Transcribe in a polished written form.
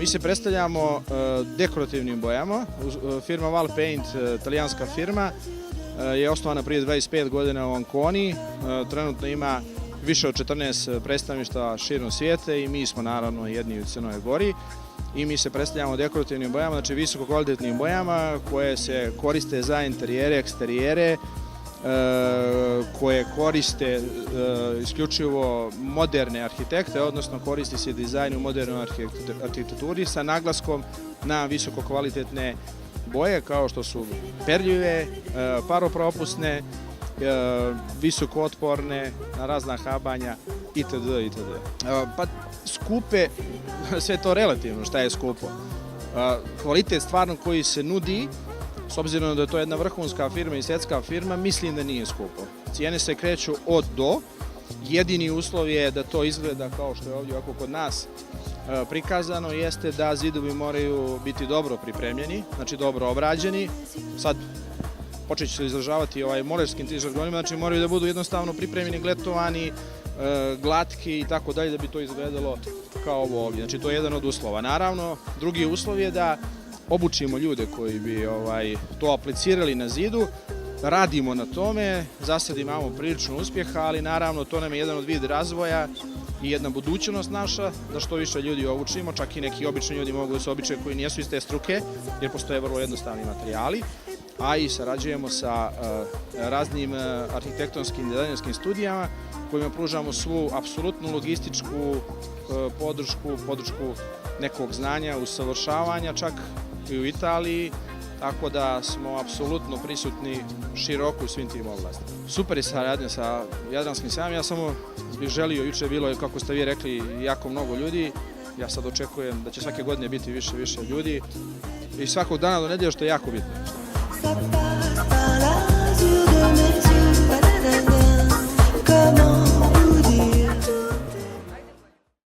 se predstavljamo dekorativnim bojama. Firma Val Paint, italijanska firma, je osnovana prije 25 godina u Anconi. Trenutno ima više od 14 predstavništva širom svijeta i mi smo naravno jedni u Crnoj Gori. I mi se predstavljamo dekorativnim bojama, znači visoko kvalitetnim bojama koje se koriste za interijere, eksterijere, koje koriste isključivo moderne arhitekte, odnosno koristi se dizajn u modernoj arhitekturi sa naglaskom na visoko kvalitetne boje kao što su perljive, paropropusne, visoko otporne na razna habanja itd. Pa skupe, sve to relativno šta je skupo. Kvalitet stvarno koji se nudi, s obzirom da je to jedna vrhunska firma i svjetska firma, mislim da nije skupo. Cijene se kreću od do. Jedini uslov je da to izgleda kao što je ovdje ovako kod nas prikazano, jeste da zidovi moraju biti dobro pripremljeni, znači dobro obrađeni. Sad počet ću se izražavati molerskim žargonima, znači moraju da budu jednostavno pripremljeni, gletovani, glatki i tako dalje da bi to izgledalo kao ovo ovdje. Znači to je jedan od uslova. Naravno, drugi uslov je da obučimo ljude koji bi to aplicirali na zidu, radimo na tome, za sad imamo prilično uspjeha, ali naravno to nam je jedan od vid razvoja i jedna budućnost naša, da što više ljudi obučimo, čak i neki obični ljudi mogu da se običe koji nijesu iz te struke, jer postoje vrlo jednostavni materijali, a i sarađujemo sa raznim arhitektonskim i dizajnerskim studijama kojima pružamo svu apsolutnu logističku podršku nekog znanja, usavršavanja, čak i u Italiji, tako da smo apsolutno prisutni široko u svim tim oblastima. Super je saradnja sa Jadranskim sajmom, ja samo bih želio, juče je bilo, kako ste vi rekli, jako mnogo ljudi, ja sad očekujem da će svake godine biti više ljudi i svakog dana do nedelje, što je jako bitno.